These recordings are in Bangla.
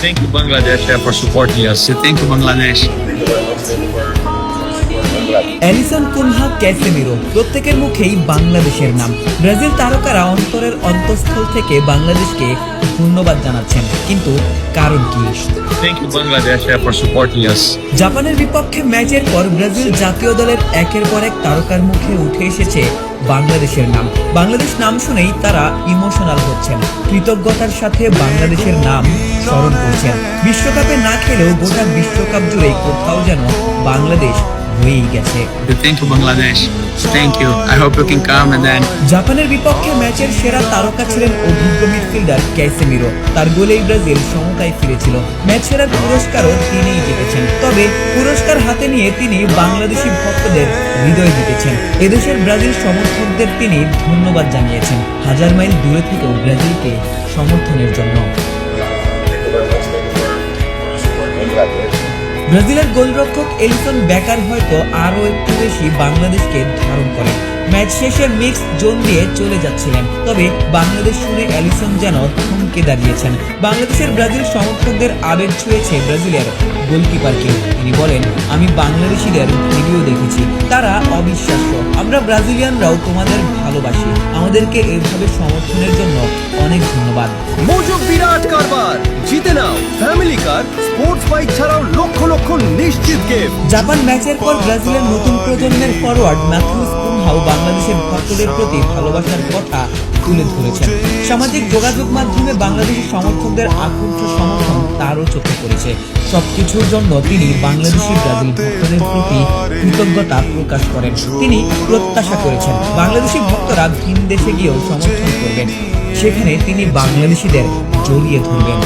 Thank you, Bangladesh, for supporting us. Thank you, Bangladesh. Alisson Cunha, Casemiro প্রত্যেকের মুখেই বাংলাদেশের নাম। ব্রাজিল তারকারা অন্তরের অন্তঃস্থল থেকে বাংলাদেশকে ধন্যবাদ জানাচ্ছেন, কিন্তু কারণ কি? Thank you, Bangladesh, for supporting us. জাপানের বিপক্ষে ম্যাচের পর ব্রাজিল জাতীয় দলের একের পর এক তারকার মুখে উঠে এসেছে বাংলাদেশের নাম। বাংলাদেশ নাম শুনেই তারা ইমোশনাল হচ্ছেন, কৃতজ্ঞতার সাথে বাংলাদেশের নাম স্মরণ করছেন। বিশ্বকাপে না খেলেও গোটা বিশ্বকাপ জুড়ে কোথাও যেন বাংলাদেশ হয়েই গেছে। Thank you, Bangladesh. Thank you. I hope you can come and then. জাপানের বিপক্ষে ম্যাচের সেরা তারকা ছিলেন অভিজ্ঞ মিডফিল্ডার ক্যাসেমিরো। তার গোলেই ব্রাজিল সমতায় ফিরেছিল। ম্যাচ সেরার পুরস্কারও তিনিই জিতেছেন। তবে পুরস্কার হাতে নিয়ে তিনি বাংলাদেশি ভক্তদের হৃদয় জিতেছেন। এদেশের ব্রাজিল সমর্থকদের তিনি ধন্যবাদ জানিয়েছেন, হাজার মাইল দূরে থেকেও ব্রাজিলকে সমর্থনের জন্য। ব্রাজিলের গোলরক্ষক এলিসন বেকার হয়তো আরও একটু বেশি বাংলাদেশকে ধারণ করেন। ম্যাচ শেষে মিক্স জোন দিয়ে চলে যাচ্ছিলেন, তবে বাংলাদেশ শুনে এলিসন যেন থমকে দাঁড়িয়েছেন। বাংলাদেশের ব্রাজিল সমর্থকদের আবেগ ছুঁয়েছে ব্রাজিলের গোলকিপারকে। তিনি বলেন, আমি বাংলাদেশিদের ভিডিও দেখেছি, তারা অবিশ্বাস্য। আমরা ব্রাজিলিয়ানরাও তোমাদের ভালোবাসি। আমাদেরকে এইভাবে সমর্থনের জন্য অনেক ধন্যবাদ। মজুক বিরাট কারবার, জিতে নাও ফ্যামিলি কার, স্পোর্টস বাইক ছাড়াও লক্ষ লক্ষ নিশ্চিত গিফট। জাপান ম্যাচের পর ব্রাজিলের নতুন প্রজন্মের ফরওয়ার্ড ম্যাথিউস কুনহাও বাংলাদেশের ভক্তদের প্রতি ভালোবাসার কথা তুলে ধরেছেন। সামাজিক যোগাযোগ মাধ্যমে বাংলাদেশি সমর্থকদের আকুণ্ঠ সমর্থন তারও চোখে পড়েছে। সবকিছুর জন্য তিনি বাংলাদেশি ব্রাজিল ভক্তদের প্রতি কৃতজ্ঞতা প্রকাশ করেন। তিনি প্রত্যাশা করেছেন বাংলাদেশি ভক্তরা ভিন দেশে গিয়েও সমর্থন করবেন, সেখানে তিনি বাংলাদেশিদের জড়িয়ে ধরবেন।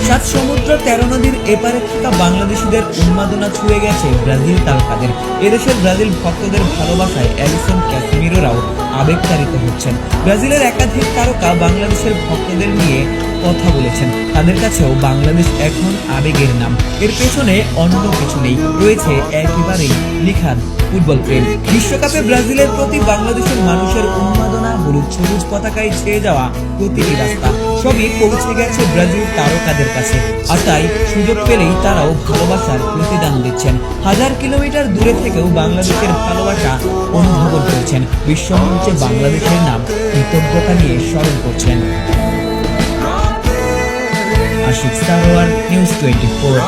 7 সমুদ্র 13 নদীর এপারে থাকা বাংলাদেশিদের উন্মাদনা ছুঁয়ে গেছে ব্রাজিল তারকাদের। এদেশের ব্রাজিল ভক্তদের ভালোবাসায় অ্যালিসন ক্যাসেমিরোরাও আবেগতাড়িত হচ্ছেন। ব্রাজিলের একাধিক তারকা বাংলাদেশের ভক্তদের নিয়ে কথা বলেছেন। তাদের কাছেও বাংলাদেশ এখন আবেগের নাম, এর পেছনে অন্য কিছু নেই, রয়েছে একেবারেই নিখাদ ফুটবল প্রেম। বিশ্বকাপে ব্রাজিলের প্রতি বাংলাদেশের মানুষের উন্মাদনা, হলুদ সবুজ পতাকায় ছেয়ে যাওয়া প্রতিটি রাস্তা সবই পৌঁছে গেছে ব্রাজিল তারকাদের কাছে। আর তাই সুযোগ পেলেই তারাও ভালোবাসার প্রতিদান দিচ্ছেন। হাজার কিলোমিটার দূরে থেকেও বাংলাদেশের ভালোবাসা অনুধাবন করছেন। বিশ্বমঞ্চে বাংলাদেশের নাম কৃতজ্ঞতা নিয়ে স্মরণ করছেন। আশিক সারোয়ার, নিউজ 24।